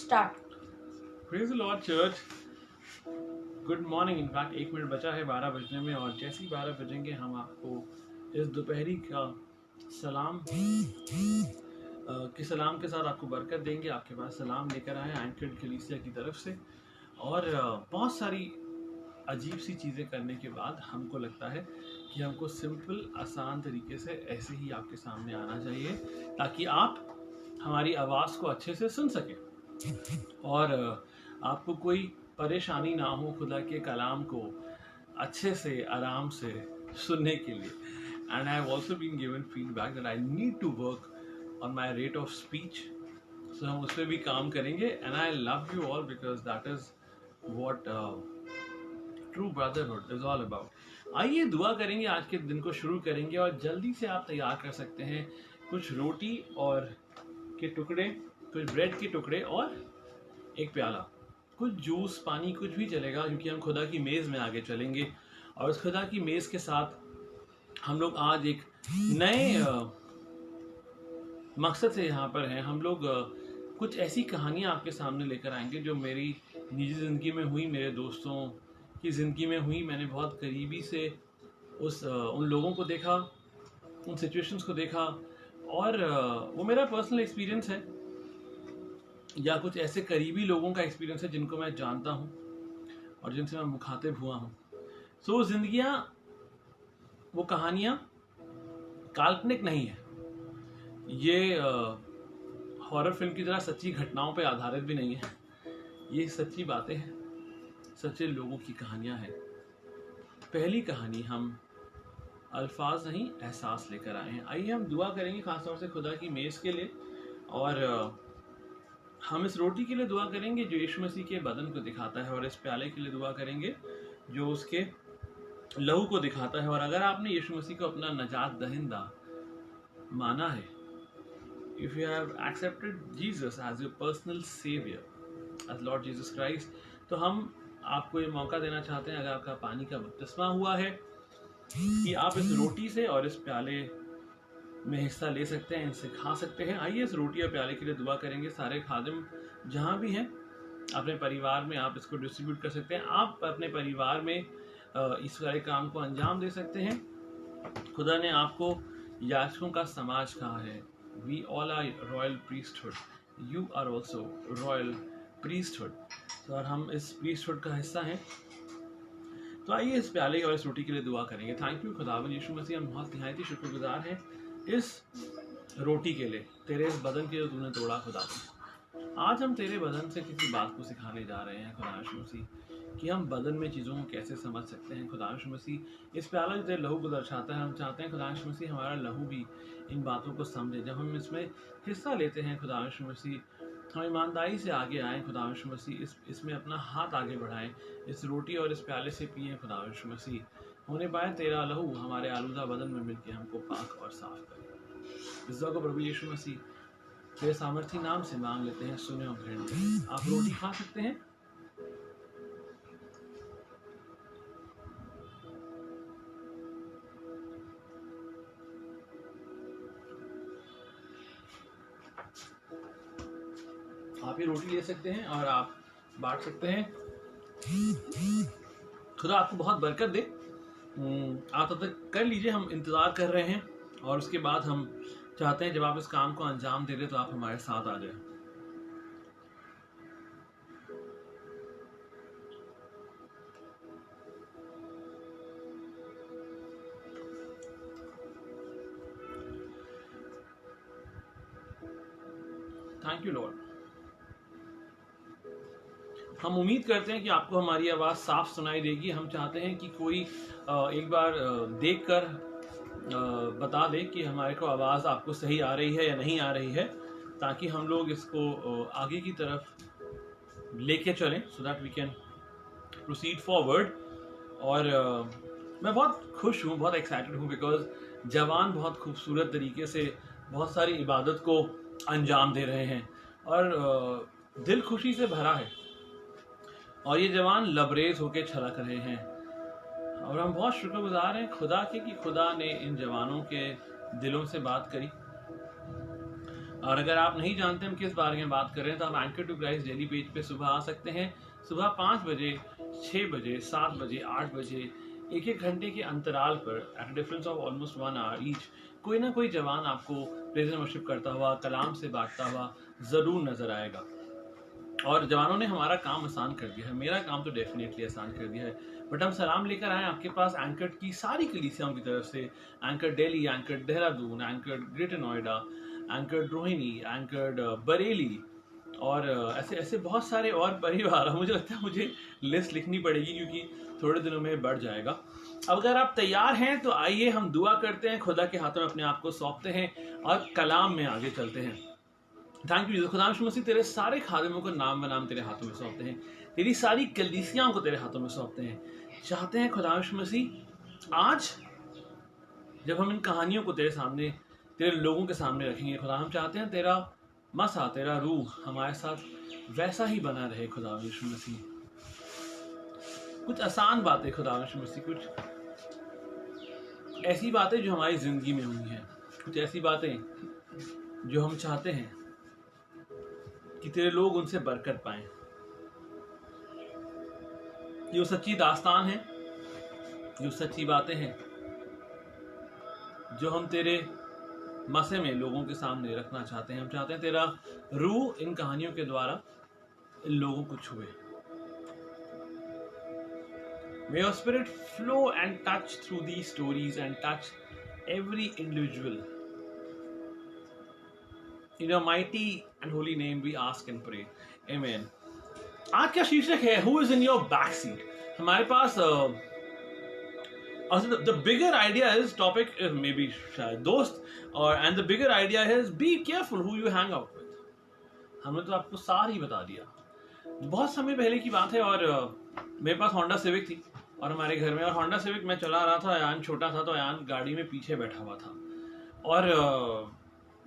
Start. Praise the Lord church. Good morning. In fact 1 minute बचा है 12 बजने में, और जैसे ही 12 बजेंगे हम आपको इस दोपहरी का सलाम सलाम के साथ आपको बरकत देंगे। आपके पास सलाम लेकर आए एंकर्ड कलीसिया की तरफ से, और बहुत सारी अजीब सी चीज़ें करने के बाद हमको लगता है कि हमको सिंपल आसान तरीके से ऐसे ही आपके सामने आना चाहिए ताकि आप हमारी आवाज़ को अच्छे से सुन सकें और आपको कोई परेशानी ना हो खुदा के कलाम को अच्छे से आराम से सुनने के लिए। And I have also been given feedback that I need to work on my rate of speech, so हम उस पर भी काम करेंगे। And I love you all because that is what true brotherhood is all about. आइए दुआ करेंगे, आज के दिन को शुरू करेंगे, और जल्दी से आप तैयार कर सकते हैं कुछ रोटी और के टुकड़े, कुछ ब्रेड के टुकड़े और एक प्याला, कुछ जूस, पानी, कुछ भी चलेगा, क्योंकि हम खुदा की मेज़ में आगे चलेंगे। और उस खुदा की मेज़ के साथ हम लोग आज एक नए मकसद से यहाँ पर हैं। हम लोग कुछ ऐसी कहानियाँ आपके सामने लेकर आएंगे जो मेरी निजी ज़िंदगी में हुई, मेरे दोस्तों की ज़िंदगी में हुई। मैंने बहुत करीबी से उन लोगों को देखा, उन सिचुएशंस को देखा, और वो मेरा पर्सनल एक्सपीरियंस है या कुछ ऐसे करीबी लोगों का एक्सपीरियंस है जिनको मैं जानता हूँ और जिनसे मैं मुखातिब हुआ हूँ। सो जिंदगियाँ, वो कहानियाँ काल्पनिक नहीं है, ये हॉरर फिल्म की तरह सच्ची घटनाओं पे आधारित भी नहीं है, ये सच्ची बातें हैं, सच्चे लोगों की कहानियाँ हैं। पहली कहानी हम अल्फाज नहीं एहसास लेकर आए हैं। आइए हम दुआ करेंगे खासतौर से खुदा की मेज़ के लिए, और हम इस रोटी के लिए दुआ करेंगे जो यीशु मसीह के बदन को दिखाता है, और इस प्याले के लिए दुआ करेंगे जो उसके लहू को दिखाता है। और अगर आपने यीशु मसीह को अपना नजात दहिंदा माना है, if you have accepted Jesus as your personal saviour, as Lord Jesus Christ, तो हम आपको ये मौका देना चाहते हैं, अगर आपका पानी का बपतिस्मा हुआ है, कि आप इस रोटी से और इस प्याले में हिस्सा ले सकते हैं, इनसे खा सकते हैं। आइए इस रोटी और प्याले के लिए दुआ करेंगे। सारे खादिम जहाँ भी हैं अपने परिवार में आप इसको डिस्ट्रीब्यूट कर सकते हैं, आप अपने परिवार में इस सारे काम को अंजाम दे सकते हैं। खुदा ने आपको याजकों का समाज कहा है। We all are royal priesthood, you are also royal priesthood, और हम इस प्रीस्टहुड का हिस्सा हैं। तो आइए इस प्याले और इस रोटी के लिए दुआ करेंगे। थैंक यू खुदावन यीशु मसीह, हम बहुत निहायती शुक्रगुजार हैं इस रोटी के लिए, तेरे इस बदन के जो तूने तोड़ा खुदावन। आज हम तेरे बदन से किसी बात को सिखाने जा रहे हैं खुदा यीशु मसीह, कि हम बदन में चीज़ों को कैसे समझ सकते हैं। खुदा यीशु मसीह, इस प्याला जो तेरे लहू को दर्शाता है, हम चाहते हैं खुदा यीशु मसीह हमारा लहू भी इन बातों को समझे। जब हम इसमें हिस्सा लेते हैं खुदा यीशु मसीह, हम ईमानदारी से आगे आएँ खुदा यीशु मसीह, इसमें अपना हाथ आगे बढ़ाएं, इस रोटी और इस प्याले से पिएं खुदा यीशु मसीह, होने पाए तेरा लहू हमारे आलूदा बदन में मिलकर हमको पाक और साफ करे। इस दुआ को प्रभु यीशु मसीह तेरे सामर्थी नाम से मांग लेते हैं, सुने और ग्रहण करें। आप रोटी खा सकते हैं। आप ये रोटी ले सकते हैं और आप बांट सकते हैं। खुदा आपको बहुत बरकत दे। आप तब तक कर लीजिए, हम इंतज़ार कर रहे हैं, और उसके बाद हम चाहते हैं जब आप इस काम को अंजाम दे रहे तो आप हमारे साथ आ जाए। Thank you Lord. हम उम्मीद करते हैं कि आपको हमारी आवाज़ साफ सुनाई देगी। हम चाहते हैं कि कोई एक बार देखकर बता दे कि हमारे को आवाज़ आपको सही आ रही है या नहीं आ रही है, ताकि हम लोग इसको आगे की तरफ लेके चलें, so that we can proceed forward. और मैं बहुत खुश हूँ, बहुत एक्साइटेड हूँ, बिकॉज जवान बहुत खूबसूरत तरीके से बहुत सारी इबादत को अंजाम दे रहे हैं, और दिल खुशी से भरा है, और ये जवान लबरेज होके छलक रहे हैं। और हम बहुत शुक्रगुजार हैं खुदा के कि खुदा ने इन जवानों के दिलों से बात करी, और अगर आप नहीं जानते हम किस बारे में बात कर रहे हैं तो आप anchor to Christ daily page पे सुबह आ सकते हैं। सुबह 5 बजे, 6 बजे, 7 बजे, 8 बजे, एक एक घंटे के अंतराल पर at difference of almost 1 hour each कोई ना कोई जवान आपको प्रेजेंट वर्शिप करता हुआ, कलाम से बांटता हुआ ज़रूर नज़र आएगा। और जवानों ने हमारा काम आसान कर दिया है, मेरा काम तो डेफिनेटली आसान कर दिया है। बट हम सलाम लेकर आए आपके पास एंकर की सारी कलीसियाओं की तरफ से, anchor Delhi, anchor Dehradun, anchor greater Noida, anchor Rohini, anchor Bareilly और ऐसे ऐसे बहुत सारे और परिवार। मुझे लगता है मुझे लिस्ट लिखनी पड़ेगी क्योंकि थोड़े दिनों में बढ़ जाएगा। अब अगर आप तैयार हैं तो आइए हम दुआ करते हैं, खुदा के हाथों में अपने आप को सौंपते हैं और कलाम में आगे चलते हैं। थैंक यू खुदा मसीह, तेरे सारे खादिमों को नाम बनाम तेरे हाथों में सौंपते हैं, तेरी सारी कलीसियाओं को तेरे हाथों में सौंपते हैं। चाहते हैं खुदा मसीह आज जब हम इन कहानियों को तेरे सामने, तेरे लोगों के सामने रखेंगे खुदा, हम चाहते हैं तेरा मसा, तेरा रूह हमारे साथ वैसा ही बना रहे खुदा मसीह। कुछ आसान बातें खुदा मसीह, कुछ ऐसी बातें जो हमारी जिंदगी में हुई हैं, कुछ ऐसी बातें जो हम चाहते हैं कि तेरे लोग उनसे बरकत पाएं। ये सच्ची दास्तान है, ये सच्ची बातें हैं जो हम तेरे मसे में लोगों के सामने रखना चाहते हैं। हम चाहते हैं तेरा रूह इन कहानियों के द्वारा इन लोगों को छुए। May your spirit flow and touch through these stories and touch every individual. In your mighty and holy name we ask and pray. Amen. आज का शीर्षक है Who is in your backseat? हमारे पास the bigger idea is topic is maybe शायद दोस्त, और and the bigger idea is be careful who you hang out with. हमने तो आपको सारी बता दिया, बहुत समय पहले की बात है। और मेरे पास होंडा सिविक थी और हमारे घर में, और होंडा सिविक मैं चला रहा था, अयान छोटा था तो अयान गाड़ी में पीछे बैठा हुआ था। और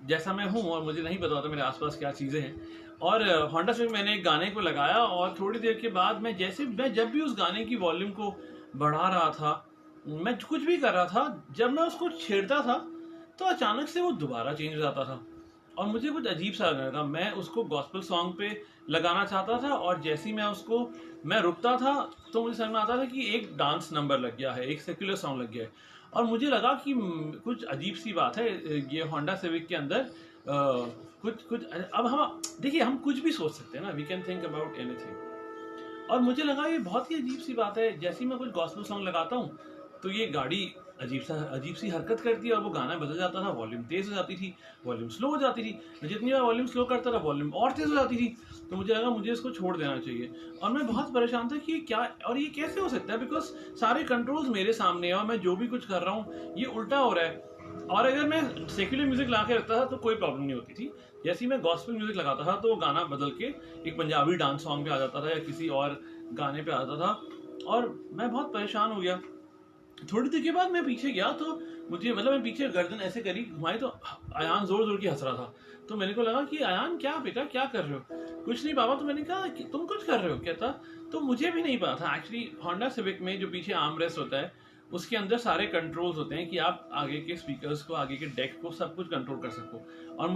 जैसा मैं हूँ और मुझे नहीं पता होता मेरे आसपास क्या चीज़ें हैं, और होंडा सिविक मैंने एक गाने को लगाया और थोड़ी देर के बाद मैं जब भी उस गाने की वॉल्यूम को बढ़ा रहा था, मैं कुछ भी कर रहा था, जब मैं उसको छेड़ता था तो अचानक से वो दोबारा चेंज हो जाता था और मुझे कुछ अजीब सा लग रहा था। मैं उसको गॉस्पेल सॉन्ग पे लगाना चाहता था और जैसे ही मैं रुकता था तो मुझे समझ में आता था कि एक डांस नंबर लग गया है, एक सेक्युलर सॉन्ग लग गया है। और मुझे लगा कि कुछ अजीब सी बात है ये होंडा सिविक के अंदर। कुछ अब हम देखिए, हम कुछ भी सोच सकते हैं ना, we can think about anything. और मुझे लगा ये बहुत ही अजीब सी बात है, जैसे ही मैं कुछ गॉस्पेल सॉन्ग लगाता हूँ तो ये गाड़ी अजीब सी हरकत करती है और वो गाना बदल जाता था, वॉल्यूम तेज हो जाती थी, वॉल्यूम स्लो हो जाती थी। जितनी बार वॉल्यूम स्लो करता था वॉल्यूम और तेज हो जाती थी। तो मुझे लगा मुझे इसको छोड़ देना चाहिए और मैं बहुत परेशान था कि क्या और ये कैसे हो सकता है, बिकॉज सारे कंट्रोल्स मेरे सामने है और मैं जो भी कुछ कर रहा हूँ ये उल्टा हो रहा है। और अगर मैं सेक्युलर म्यूजिक ला के रखता था तो कोई प्रॉब्लम नहीं होती थी, जैसे ही मैं गॉस्पेल म्यूजिक लगाता था तो वो गाना बदल के एक पंजाबी डांस सॉन्ग पे आ जाता था या किसी और गाने पे आ जाता था और मैं बहुत परेशान हो गया। थोड़ी देर के बाद मैं पीछे गया तो मुझे मैं पीछे गर्दन ऐसे करी घुमाई तो अयान जोर जोर की हंस रहा था। तो मेरे को लगा कि अयान क्या बेटा क्या कर रहे हो? कुछ नहीं पापा। तो मैंने कहा कि तुम कुछ कर रहे हो क्या था? तो मुझे भी नहीं पता था। एक्चुअली होंडा सिविक में जो पीछे आर्म रेस्ट होता है उसके अंदर सारे कंट्रोल्स होते हैं कि आप आगे के स्पीकर्स को, आगे के डेक को, सब कुछ कंट्रोल कर सको। और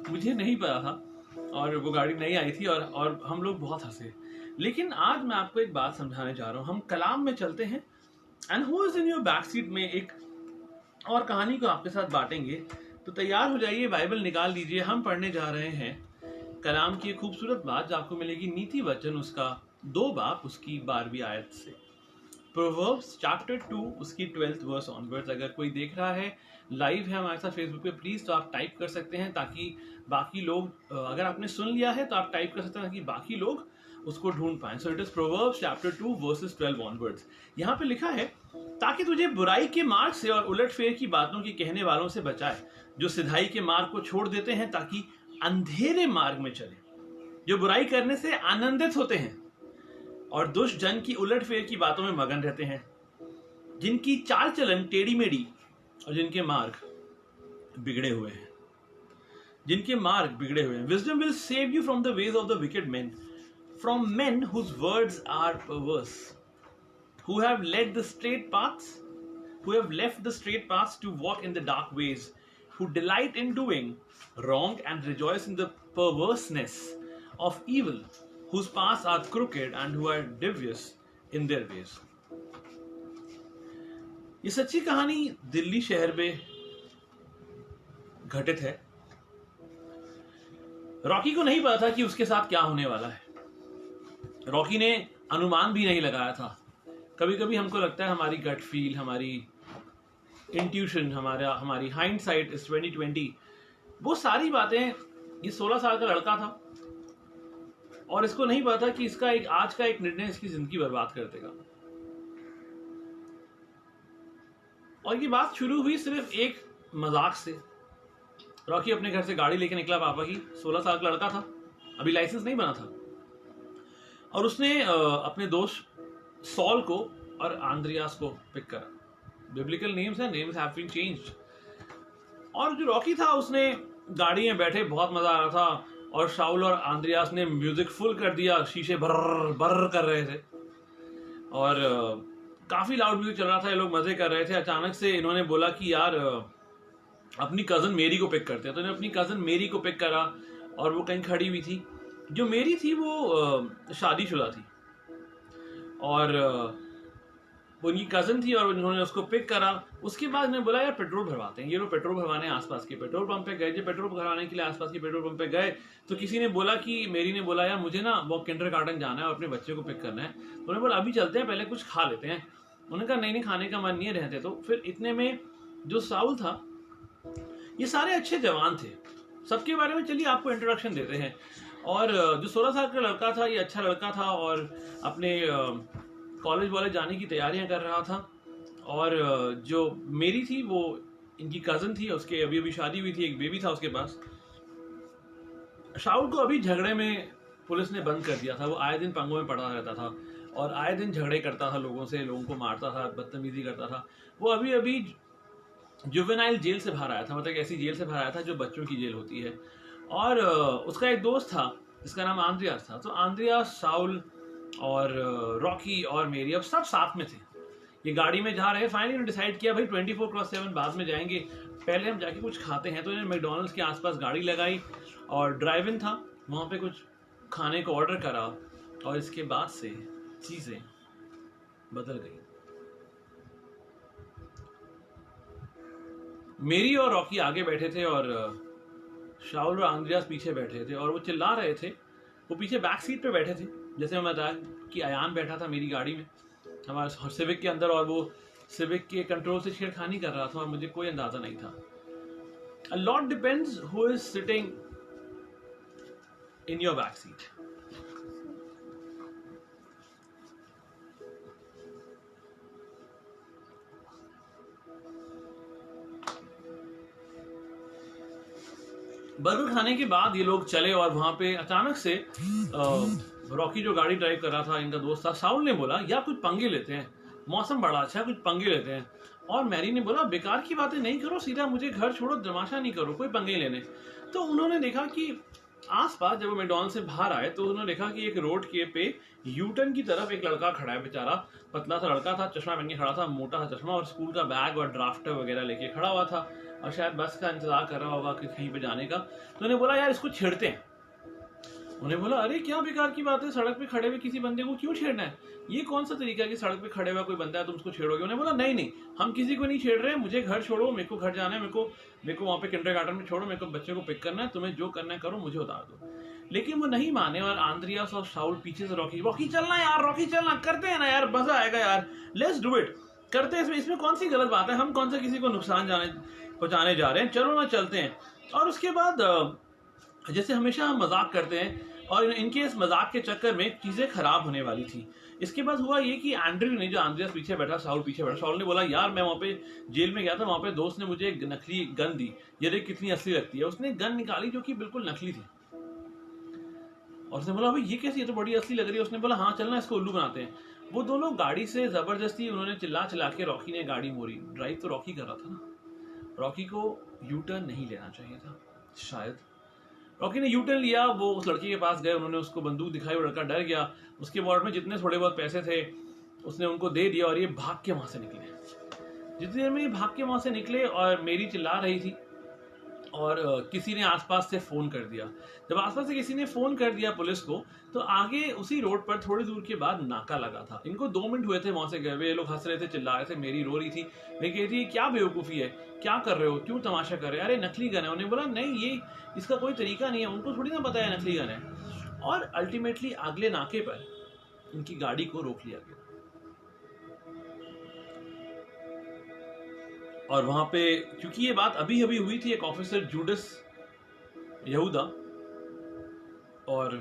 मुझे नहीं पता था और वो गाड़ी नहीं आई थी और हम लोग बहुत हंसे। लेकिन आज मैं आपको एक बात समझाने जा रहा हूँ। हम कलाम में चलते हैं and who is in your back seat में एक और कहानी को आपके साथ बांटेंगे। तो तैयार हो जाइए, बाइबल निकाल लीजिए। हम पढ़ने जा रहे हैं कलाम की एक खूबसूरत बात जो आपको मिलेगी नीति वचन उसका 2 बाब उसकी 12वीं आयत से। प्रोवर्ब्स चैप्टर 2 उसकी 12th वर्स ऑनवर्ड्स। अगर कोई देख रहा है लाइव है हमारे साथ फेसबुक पे, प्लीज तो आप टाइप कर सकते हैं ताकि बाकी लोग, अगर आपने सुन लिया है तो आप टाइप कर सकते हैं ताकि बाकी लोग उसको ढूंढ पाएं। So it is proverbs chapter 2 versus 12 onwards. यहाँ पे लिखा है, ताकि तुझे बुराई के मार्ग से और उलटफेर की बातों की कहने वालों से बचाए, जो सिधाई के मार्ग को छोड़ देते हैं ताकि अंधेरे मार्ग में चले, जो बुराई करने से आनंदित होते हैं और दुष्ट जन की उलटफेर की बातों में मगन रहते हैं, जिनकी चाल चलन टेढ़ी मेढ़ी और जिनके मार्ग बिगड़े हुए हैं। Wisdom will save you from the ways of the wicked men, from men whose words are perverse, who have left the straight paths to walk in the dark ways, who delight in doing wrong and rejoice in the perverseness of evil, whose paths are crooked and who are devious in their ways. ये सच्ची कहानी दिल्ली शहर में घटित है। Rocky को नहीं पता था कि उसके साथ क्या होने वाला है। रॉकी ने अनुमान भी नहीं लगाया था। कभी कभी हमको लगता है हमारी गट फील, हमारी इंट्यूशन, हमारी हाइंडसाइट इज 2020, वो सारी बातें। ये 16 साल का लड़का था और इसको नहीं पता कि इसका आज का एक निर्णय इसकी जिंदगी बर्बाद कर देगा। और ये बात शुरू हुई सिर्फ एक मजाक से। रॉकी अपने घर से गाड़ी लेके निकला पापा की, 16 साल का लड़का था, अभी लाइसेंस नहीं बना था, और उसने अपने दोस्त सॉल को और आंद्रियास को पिक करा। बिब्लिकल नेम्स हैं, नेम्स हैव बीन चेंज्ड। और जो रॉकी था उसने गाड़ी में बैठे, बहुत मजा आ रहा था, और शाउल और आंद्रियास ने म्यूजिक फुल कर दिया, शीशे बर्र बर्र कर रहे थे और काफी लाउड म्यूजिक चल रहा था, ये लोग मजे कर रहे थे। अचानक से इन्होंने बोला कि यार अपनी कजन मेरी को पिक करते हैं, तो इन्होंने अपनी कजन मेरी को पिक करा और वो कहीं खड़ी हुई थी। जो मेरी थी वो शादीशुदा थी और वो उनकी कजन थी और उन्होंने उसको पिक करा। उसके बाद इन्होंने बोला यार पेट्रोल भरवाते हैं। ये लोग पेट्रोल भरवाने आसपास के पेट्रोल पंप पे गए। जब पेट्रोल भरवाने के लिए आसपास के पेट्रोल पंप पे गए तो किसी ने बोला कि मेरी ने बोला यार मुझे ना वो किंडरगार्टन जाना है और अपने बच्चे को पिक करना है। तो उन्होंने बोला अभी चलते हैं, पहले कुछ खा लेते हैं। उन्होंने कहा नहीं खाने का मन नहीं रहते। तो फिर इतने में जो साउल था, ये सारे अच्छे जवान थे, सबके बारे में चलिए आपको इंट्रोडक्शन देते हैं। और जो 16 साल का लड़का था, ये अच्छा लड़का था और अपने कॉलेज वॉलेज जाने की तैयारियां कर रहा था। और जो मेरी थी वो इनकी कजन थी, उसके अभी अभी शादी हुई थी, एक बेबी था उसके पास। शाउल को अभी झगड़े में पुलिस ने बंद कर दिया था। वो आए दिन पंगों में पड़ा रहता था और आए दिन झगड़े करता था लोगों से, लोगों को मारता था, बदतमीजी करता था। वो अभी अभी जुवेनाइल जेल से बाहर आया था, मतलब ऐसी जेल से बाहर आया था जो बच्चों की जेल होती है। और उसका एक दोस्त था जिसका नाम आंद्रियास था। तो आंद्रियास, साउल और रॉकी और मेरी अब सब साथ में थे। ये गाड़ी में जा रहे हैं। फाइनली डिसाइड किया भाई 24/7 बाद में जाएंगे, पहले हम जाके कुछ खाते हैं। तो इन्होंने मैकडॉनल्ड्स के आसपास गाड़ी लगाई और ड्राइव इन था, वहाँ पे कुछ खाने को ऑर्डर करा और इसके बाद से चीज़ें बदल गई। मेरी और रॉकी आगे बैठे थे और शाउल और आंद्रियास पीछे बैठे थे और वो चिल्ला रहे थे। वो पीछे बैक सीट पे बैठे थे, जैसे मैं बताया कि अयान बैठा था मेरी गाड़ी में हमारे सिविक के अंदर, और वो सिविक के कंट्रोल से छेड़खानी कर रहा था और मुझे कोई अंदाजा नहीं था। A lot depends who is sitting in your back seat. Burger खाने के बाद ये लोग चले और वहां पे अचानक से रॉकी जो गाड़ी ड्राइव कर रहा था, इनका दोस्त था, साउल ने बोला यार कुछ पंगे लेते हैं, मौसम बड़ा अच्छा है, कुछ पंगे लेते हैं। और मैरी ने बोला बेकार की बातें नहीं करो, सीधा मुझे घर छोड़ो, तमाशा नहीं करो, कोई पंगे लेने। तो उन्होंने देखा कि आसपास जब वो मैकडॉनल्ड से बाहर आए तो उन्होंने देखा कि एक रोड के पे यूटर्न की तरफ एक लड़का खड़ा है। बेचारा पतला सा लड़का था, चश्मा पहन के खड़ा था, मोटा सा चश्मा, और स्कूल का बैग और ड्राफ्टर वगैरह लेके खड़ा हुआ था और शायद बस का इंतजार कर रहा होगा कि कहीं पे जाने का। तो उन्हें बोला यार इसको छेड़ते हैं। उन्हें बोला अरे क्या बेकार की बात है, सड़क पे खड़े हुए किसी बंदे को क्यों छेड़ना है, ये कौन सा तरीका है कि सड़क पे खड़े हुआ कोई बंदा है तुम उसको छेड़ोगे। उन्हें बोला नहीं नहीं, हम किसी को नहीं छेड़ रहे, मुझे घर छोड़ो, मेरे को घर जाना है, मेरे को वहाँ पे किंडरगार्टन में छोड़ो, मेरे को बच्चे को पिक करना है, तुम्हें जो करना है करो, मुझे उतार दो। लेकिन वो नहीं माने और आंद्रियास और शाउल पीछे से रॉकी चलना यार, रॉकी चलना, करते हैं ना यार, मजा आएगा यार, लेट्स डू इट, करते हैं, इसमें कौन सी गलत बात है, हम कौन सा किसी को नुकसान पहुंचाने जा रहे हैं, चलो ना चलते हैं। और उसके बाद जैसे हमेशा हम मजाक करते हैं और इनके इस मजाक के चक्कर में चीजें खराब होने वाली थी। इसके बाद हुआ ये कि एंड्रयू ने, जो आंद्रियास पीछे बैठा, साउल पीछे बैठा, साउल ने बोला यार मैं वहाँ पे जेल में गया था, वहाँ पे दोस्त ने मुझे एक नकली गन दी, ये देख कितनी असली लगती है। उसने गन निकाली जो कि बिल्कुल नकली थी और उसने बोला भाई ये कैसी, ये तो बड़ी असली लग रही है। उसने बोला हाँ चलना इसको उल्लू बनाते हैं। वो दोनों गाड़ी से जबरदस्ती उन्होंने चिल्ला के रॉकी ने गाड़ी मोड़ी। ड्राइव तो रॉकी कर रहा था ना, रॉकी को यू टर्न नहीं लेना चाहिए था शायद। रॉकी ने यू टर्न लिया, वो उस लड़के के पास गए, उन्होंने उसको बंदूक दिखाई, वो लड़का डर गया। उसके वॉलेट में जितने थोड़े बहुत पैसे थे उसने उनको दे दिया और ये भाग के वहां से निकले। जितनी देर में ये भाग के वहां से निकले और मेरी चिल्ला रही थी और किसी ने आसपास से फ़ोन कर दिया। जब आसपास से किसी ने फ़ोन कर दिया पुलिस को, तो आगे उसी रोड पर थोड़ी दूर के बाद नाका लगा था। इनको 2 मिनट हुए थे वहाँ से गए हुए। ये लोग हँस रहे थे, चिल्ला रहे थे, मेरी रो रही थी। मैं कह रही थी, क्या बेवकूफ़ी है, क्या कर रहे हो, क्यों तमाशा कर रहे हो? अरे नकली गन है। उन्होंने बोला नहीं, ये इसका कोई तरीका नहीं है, उनको थोड़ी ना पता है नकली गन है। और अल्टीमेटली अगले नाके पर उनकी गाड़ी को रोक लिया गया। और वहां पे, क्योंकि ये बात अभी अभी हुई थी, एक ऑफिसर जूडस यहूदा, और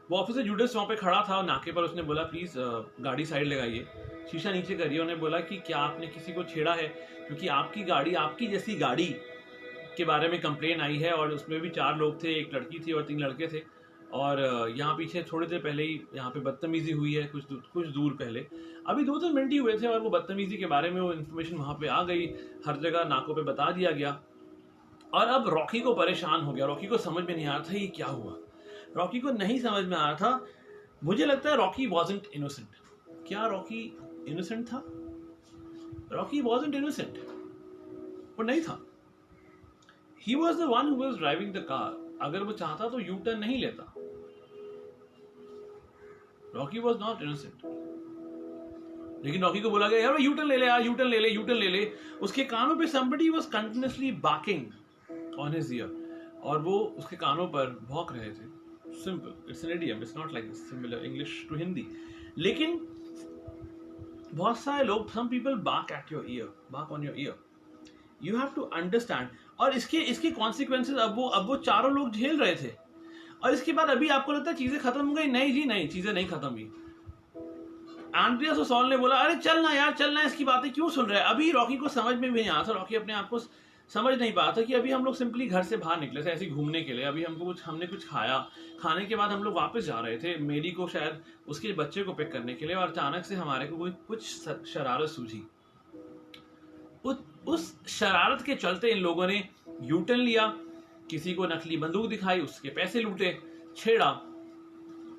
वो ऑफिसर जूडस वहां पे खड़ा था नाके पर। उसने बोला प्लीज गाड़ी साइड लगाइए, शीशा नीचे करिए। उन्होंने बोला कि क्या आपने किसी को छेड़ा है, क्योंकि आपकी गाड़ी, आपकी जैसी गाड़ी के बारे में कंप्लेन आई है, और उसमें भी 4 लोग थे, एक लड़की थी और 3 लड़के थे। और यहाँ पीछे थोड़ी देर पहले ही यहाँ पे बदतमीजी हुई है, कुछ दूर पहले, अभी 2-3 मिनट ही हुए थे, और वो बदतमीजी के बारे में वो इन्फॉर्मेशन वहाँ पे आ गई, हर जगह नाकों पे बता दिया गया। और अब रॉकी को परेशान हो गया। रॉकी को समझ में नहीं आ रहा था ये क्या हुआ। रॉकी को नहीं समझ में आ रहा था। मुझे लगता है रॉकी वॉजंट इनोसेंट। क्या रॉकी इनोसेंट था? रॉकी वॉजंट इनोसेंट, वो नहीं था। He was the one who was driving the car. अगर वो चाहता तो यू टर्न नहीं लेता। Rocky was not innocent. लेकिन रॉकी को बोला गया यार यू टर्न ले ले, यार यू टर्न ले ले, यू टर्न ले ले। उसके कानों पे somebody was continuously barking on his ear, और वो उसके कानों पर भौंक रहे थे। Simple, it's an idiom, it's not like similar English to Hindi. लेकिन बहुत सारे लोग, some people bark at your ear, bark on your ear. You have to understand. और इसके कॉन्सिक्वेंसेज अब वो चारों लोग झेल रहे थे। और इसके बाद अभी आपको लगता है चीजें खत्म हो गई? नहीं जी नहीं, चीजें नहीं खत्म हुई। एंड्रियास और सॉल ने बोला अरे चलना यार, चलना, इसकी बातें क्यों सुन रहे हैं? अभी रॉकी को समझ में भी नहीं आया था। रॉकी अपने आप को समझ नहीं पाया था कि अभी हम लोग सिंपली घर से बाहर निकले थे ऐसे घूमने के लिए। अभी हमने कुछ खाया, खाने के बाद हम लोग वापस जा रहे थे मेरी को शायद उसके बच्चे को पिक करने के लिए, और अचानक से हमारे को कुछ शरारत सूझी। उस शरारत के चलते इन लोगों ने यू टर्न लिया, किसी को नकली बंदूक दिखाई, उसके पैसे लूटे, छेड़ा।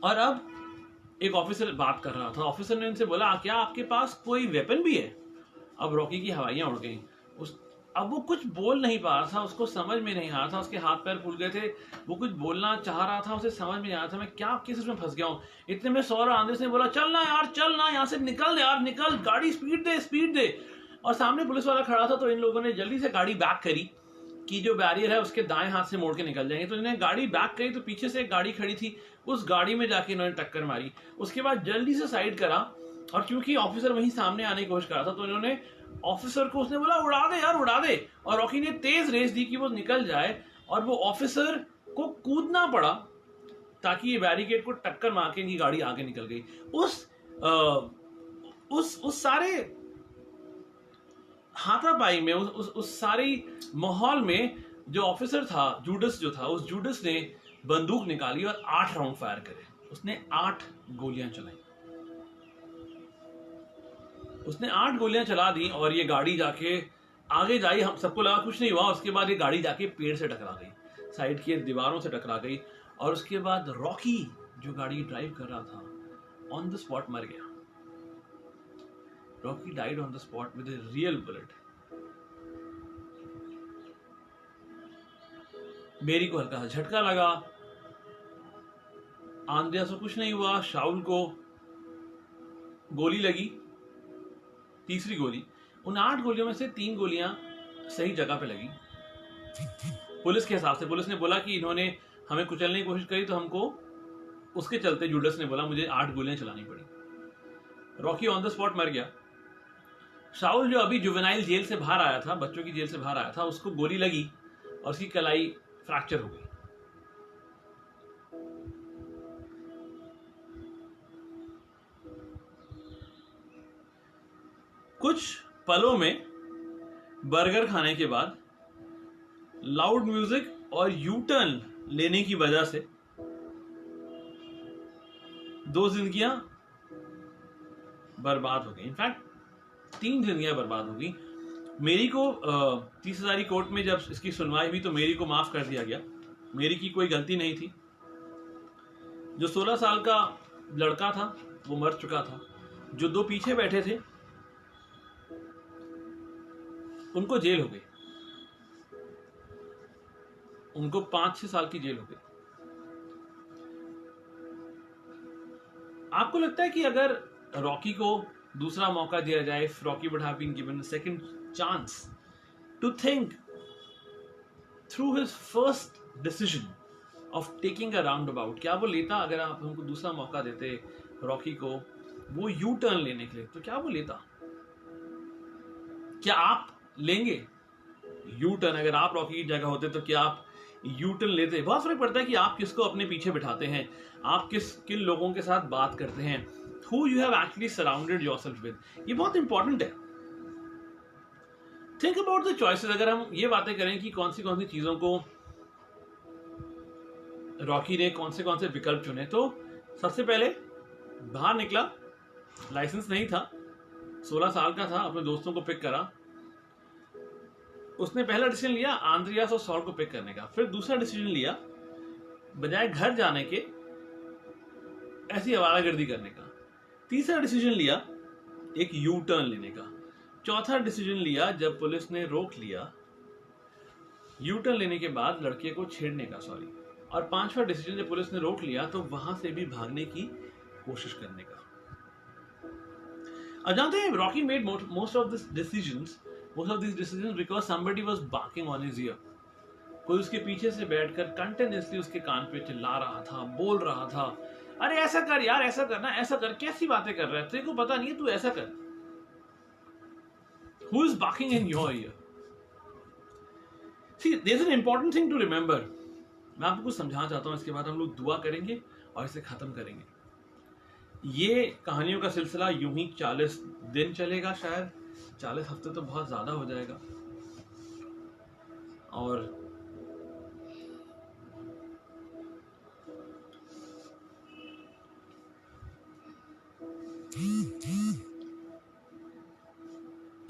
और अब एक ऑफिसर बात कर रहा था। ऑफिसर ने उनसे बोला क्या आपके पास कोई वेपन भी है? अब रॉकी की हवाइयां उड़ गई। अब वो कुछ बोल नहीं पा रहा था, उसको समझ में नहीं आ रहा था, उसके हाथ पैर फूल गए थे। वो कुछ बोलना चाह रहा था, उसे समझ में नहीं आ रहा था मैं क्या किस में फंस गया हूँ। इतने में सौरभ आंद्रेस ने बोला चलना यार, चलना, यहाँ से निकल यार, निकल, गाड़ी स्पीड दे, स्पीड दे। और सामने पुलिस वाला खड़ा था, तो इन लोगों ने जल्दी से गाड़ी बैक करी कि जो बैरियर है उसके दाएं हाथ से मोड़ के निकल जाएंगे। तो इन्होंने गाड़ी बैक करी, तो पीछे से एक गाड़ी खड़ी थी, उस गाड़ी में जाके इन्होंने टक्कर मारी। उसके बाद जल्दी से साइड करा, और क्योंकि ऑफिसर वहीं सामने आने की कोशिश कर रहा था, तो इन्होंने ऑफिसर को, उसने बोला उड़ा दे यार, उड़ा दे। और रॉकी ने तेज रेस दी कि वो निकल जाए, और वो ऑफिसर को कूदना पड़ा ताकि ये बैरिकेड को टक्कर मार के इनकी गाड़ी आगे निकल गई। उस सारे हाथापाई में, उस सारी माहौल में जो ऑफिसर था, जूडस जो था, उस जूडस ने बंदूक निकाली और 8 राउंड फायर करे। उसने 8 गोलियां चलाई। उसने 8 गोलियां चला दी, और ये गाड़ी जाके आगे जाई। हम सबको लगा कुछ नहीं हुआ। उसके बाद ये गाड़ी जाके पेड़ से टकरा गई, साइड की दीवारों से टकरा गई। और उसके बाद रॉकी जो गाड़ी ड्राइव कर रहा था, ऑन द स्पॉट मर गया। Rocky died on the spot with a real bullet. मेरी को हल्का सा झटका लगा, आंद्रियास को कुछ नहीं हुआ, शाउल को गोली लगी, तीसरी गोली। उन 8 गोलियों में से 3 गोलियां सही जगह पे लगी पुलिस के हिसाब से। पुलिस ने बोला कि इन्होंने हमें कुचलने की कोशिश करी, तो हमको उसके चलते जूडस ने बोला मुझे 8 गोलियां चलानी पड़ी। रॉकी ऑन द स्पॉट मर गया। शाउल जो अभी जुवेनाइल जेल से बाहर आया था, बच्चों की जेल से बाहर आया था, उसको गोली लगी और उसकी कलाई फ्रैक्चर हो गई। कुछ पलों में बर्गर खाने के बाद, लाउड म्यूजिक और यू टर्न लेने की वजह से 2 जिंदगियां बर्बाद हो गई। इनफैक्ट 3 जिंदगियां बर्बाद हो गई। मेरी को 30,000 कोर्ट में जब इसकी सुनवाई हुई, तो मेरी को माफ कर दिया गया। मेरी की कोई गलती नहीं थी। जो 16 साल का लड़का था वो मर चुका था। जो 2 पीछे बैठे थे उनको जेल हो गई। उनको 5-6 साल की जेल हो गई। आपको लगता है कि अगर रॉकी को दूसरा मौका दिया जाए, if Rocky would have been given a second chance to think through his first decision of taking a roundabout, क्या वो लेता? अगर आप हमको दूसरा मौका देते रॉकी को वो यू टर्न लेने के लिए, तो क्या वो लेता? क्या आप लेंगे यू टर्न? अगर आप रॉकी की जगह होते तो क्या आप यू टर्न लेते? बहुत फर्क पड़ता है कि आप किसको अपने पीछे बिठाते हैं, आप किन लोगों के साथ बात करते हैं, who you have actually surrounded yourself with. ये बहुत इंपॉर्टेंट है। Think about the choices. अगर हम ये बातें करें कि कौन सी चीजों को रॉकी ने कौन से विकल्प चुने, तो सबसे पहले बाहर निकला, लाइसेंस नहीं था, 16 साल का था, अपने दोस्तों को पिक करा। उसने पहला डिसीजन लिया आंद्रियास और सॉल को पिक करने का। फिर दूसरा डिसीजन लिया बजाय घर जाने के ऐसी आवारागर्दी करने का। तीसरा डिसीजन लिया एक यू टर्न लेने का। चौथा डिसीजन लिया जब पुलिस ने रोक लिया यू टर्न लेने के बाद लड़के को छेड़ने का, सॉरी। और पांचवा डिसीजन जब पुलिस ने रोक लिया तो वहां से भी भागने की कोशिश करने का। अब जानते हैं Rocky made most of this decisions because somebody was barking on his year. कोई उसके पीछे से बैठकर कंटिन्यूअसली उसके कान पे चिल्ला रहा था, बोल रहा था, अरे ऐसा कर यार, ऐसा करना, ऐसा कर, कैसी बातें कर रहा है, तेरे को पता नहीं है, तू ऐसा कर। Who is barking in your ear? See, there's an important thing to remember. मैं आपको कुछ समझाना चाहता हूं, इसके बाद हम लोग दुआ करेंगे और इसे खत्म करेंगे। ये कहानियों का सिलसिला यूं ही 40 दिन चलेगा, शायद 40 हफ्ते तो बहुत ज्यादा हो जाएगा। और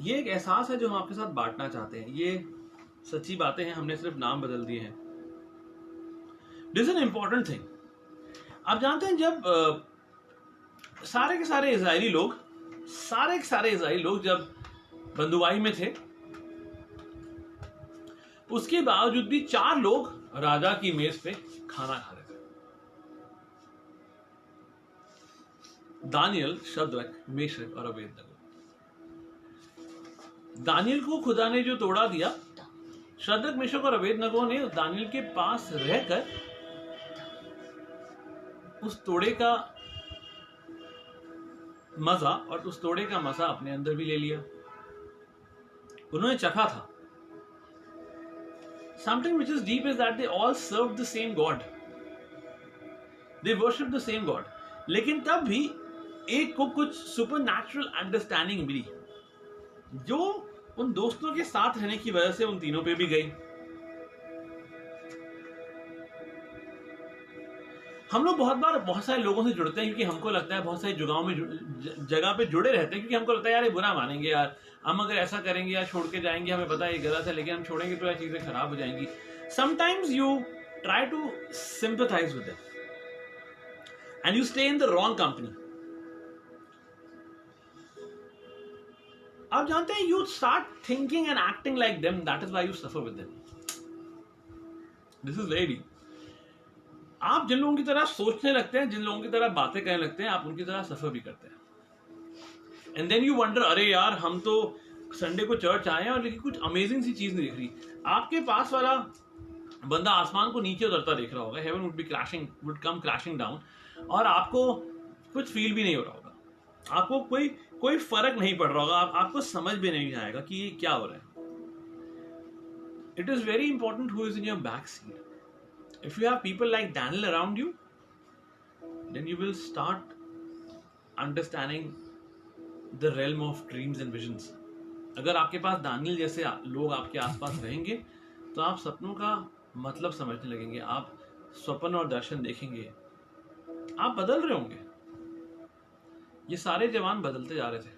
ये एक एहसास है जो हम आपके साथ बांटना चाहते हैं। ये सच्ची बातें हैं, हमने सिर्फ नाम बदल दिए हैं। This is an important thing. आप जानते हैं जब सारे के सारे इजरायली लोग जब बंदुआई में थे, उसके बावजूद भी 4 लोग राजा की मेज पे खाना खा रहे थे। दानियल, शद्रक, मेशक और अबेदनगो। दानियल को खुदा ने जो तोड़ा दिया, शद्रक, मेशक और अबेदनगो ने दानियल के पास रहकर उस तोड़े का मजा अपने अंदर भी ले लिया। उन्होंने चखा था। Something which is deep is that they all served the same God. They worshiped the same God. लेकिन तब भी एक को कुछ सुपरनैचुरल अंडरस्टैंडिंग मिली, जो उन दोस्तों के साथ रहने की वजह से उन तीनों पे भी गई। हम लोग बहुत बार बहुत सारे लोगों से जुड़ते हैं क्योंकि हमको लगता है, बहुत सारी जगह पे जुड़े रहते हैं क्योंकि हमको लगता है यार ये बुरा मानेंगे, यार हम अगर ऐसा करेंगे या छोड़ के जाएंगे, हमें पता है ये गलत है, लेकिन हम छोड़ेंगे तो ये चीजें खराब हो जाएंगी। Sometimes you try to sympathise with them and you stay in the wrong company. आप जानते हैं you start thinking and acting like them, that is why you suffer with them. This is very deep. आप जिन लोगों की तरह सोचने लगते हैं, जिन लोगों की तरह बातें करने लगते हैं, आप उनकी तरह सफर भी करते हैं। एंड देन यू वंडर, अरे यार हम तो संडे को चर्च आए हैं और लेकिन कुछ अमेजिंग सी चीज नहीं दिख रही। आपके पास वाला बंदा आसमान को नीचे उतरता देख रहा होगा, heaven would come crashing down, और आपको कुछ फील भी नहीं हो रहा होगा, आपको कोई फर्क नहीं पड़ रहा होगा, आपको समझ भी नहीं आएगा कि ये क्या हो रहा है। It is very important who is in your back seat. If you have people like Daniel around you, then you will start understanding the realm of dreams and visions. अगर आपके पास दानियल जैसे लोग आपके आसपास रहेंगे तो आप सपनों का मतलब समझने लगेंगे, आप स्वप्न और दर्शन देखेंगे, आप बदल रहे होंगे। ये सारे जवान बदलते जा रहे थे।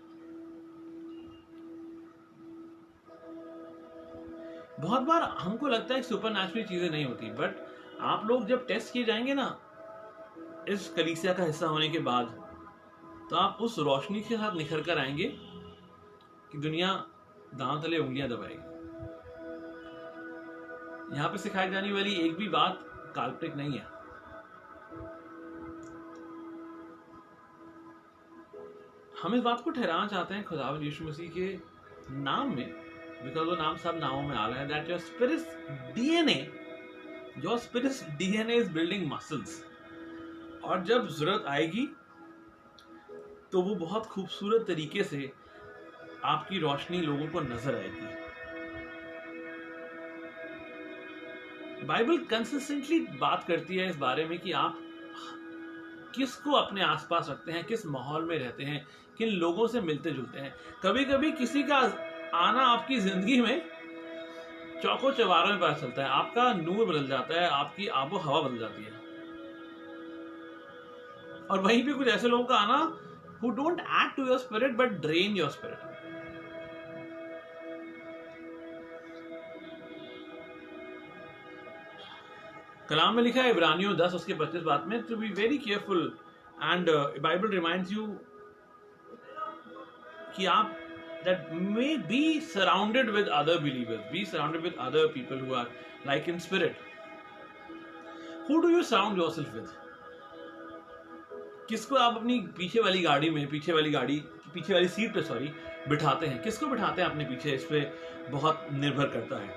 बहुत बार हमको लगता है कि सुपरनैचुरल चीजें नहीं होती, बट आप लोग जब टेस्ट किए जाएंगे ना इस कलीसिया का हिस्सा होने के बाद, तो आप उस रोशनी के साथ निखर कर आएंगे कि दुनिया दांव तले उंगलियां दबाएगी। यहाँ पे सिखाई जाने वाली एक भी बात काल्पनिक नहीं है। हम इस बात को ठहराना चाहते हैं खुदावंद यीशु मसीह के नाम में, बिकॉज वो नाम सब नामों में आला है, that your spirit DNA is building muscles. और जब जरूरत आएगी तो वो बहुत खूबसूरत तरीके से आपकी रोशनी लोगों को नजर आएगी। बाइबल कंसिस्टेंटली बात करती है इस बारे में कि आप किसको अपने आसपास रखते हैं, किस माहौल में रहते हैं, किन लोगों से मिलते जुलते हैं। कभी कभी किसी का आना आपकी जिंदगी में चौको चवारों में पता चलता है, आपका नूर बदल जाता है, आपकी आबो हवा बदल जाती है। और वहीं पे कुछ ऐसे लोगों का आना who don't add to your spirit but drain your spirit. कलाम में लिखा है इब्रानियों 10 उसके 25 बात में, to be very careful and Bible reminds you कि आप that may be surrounded with other believers, be surrounded with other people who are like in spirit. Who do you surround yourself with? किसको आप अपनी पीछे वाली seat पे बिठाते हैं, किसको बिठाते हैं अपने पीछे, इस पे बहुत निर्भर करता है।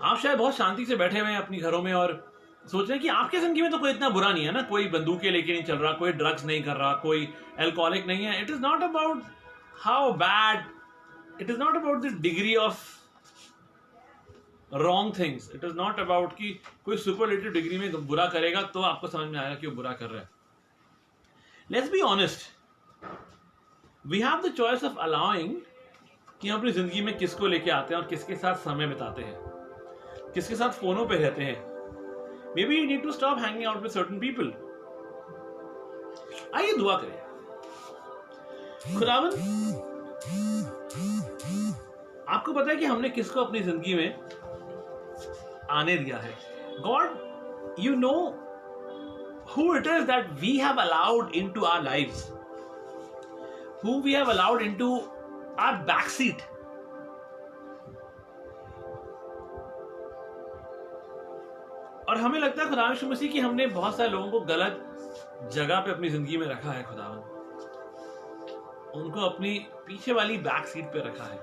आप शायद बहुत शांति से बैठे हुए हैं अपनी घरों में और सोच रहे हैं कि आपके जिंदगी में तो कोई इतना बुरा नहीं है ना, कोई बंदूकें लेके नहीं चल रहा, कोई ड्रग्स नहीं कर रहा, कोई अल्कोहलिक नहीं है। It is not about how bad, it is not about the degree of wrong things, it is not about कि कोई सुपरलेटिव डिग्री में बुरा करेगा तो आपको समझ में आएगा कि वो बुरा कर रहा है। Let's be honest, we have the choice of allowing कि हम अपनी जिंदगी में किसको लेके आते हैं और किसके साथ समय बिताते हैं, किसके साथ फोनों पे रहते हैं। Maybe you need to stop hanging out with certain people. आइए दुआ करें। खुदावंद, आपको पता है कि हमने किसको अपनी जिंदगी में आने दिया है। God, you know who it is that we have allowed into our lives, who we have allowed into our backseat. और हमें लगता है खुदा यीशु मसीह कि हमने बहुत सारे लोगों को गलत जगह पे अपनी जिंदगी में रखा है। खुदावंद, उनको अपनी पीछे वाली बैक सीट पे रखा है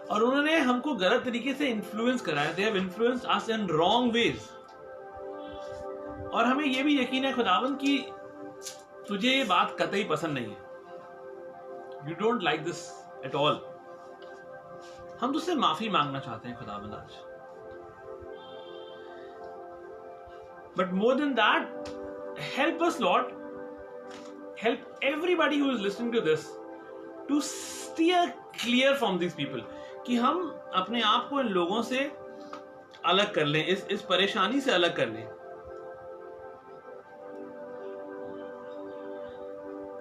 और उन्होंने हमको गलत तरीके से इन्फ्लुएंस करा है। They have influenced us in wrong ways. और हमें यह भी यकीन है खुदावंद कि तुझे ये बात कतई पसंद नहीं है। You don't like this at all. हम तुझसे माफी मांगना चाहते हैं खुदावंद आज। But more than that, help us, Lord. Help everybody who is listening to this to steer clear from these people. कि हम अपने आप को इन लोगों से अलग कर लें, इस परेशानी से अलग कर लें।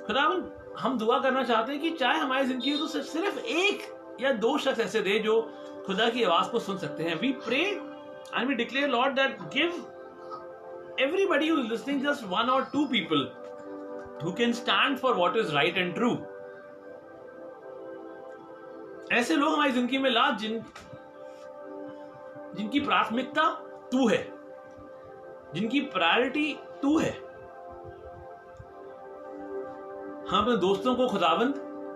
खुदावंद, हम दुआ करना चाहते हैं कि चाहे हमारी जिंदगी में तो सिर्फ एक या दो शख्स ऐसे दे जो खुदा की आवाज को सुन सकते हैं। We pray and we declare, Lord, that give everybody who is listening just one or two people who can stand for what is right and true. ऐसे लोग हमारी जिंदगी में ला जिनकी प्राथमिकता तू है, जिनकी प्रायोरिटी तू है। हम अपने दोस्तों को खुदावंद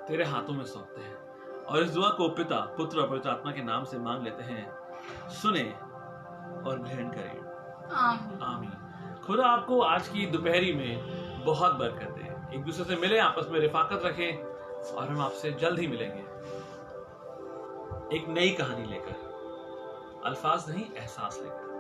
तेरे हाथों में सौंपते हैं और इस दुआ को पिता, पुत्र और पवित्र आत्मा के नाम से मांग लेते हैं। सुने और ग्रहण करें। आमीन। खुदा आपको आज की दोपहरी में बहुत बरकत दे। एक दूसरे से मिले, आपस में रिफाकत रखें और हम आपसे जल्द ही मिलेंगे एक नई कहानी लेकर, अल्फाज नहीं एहसास लेकर।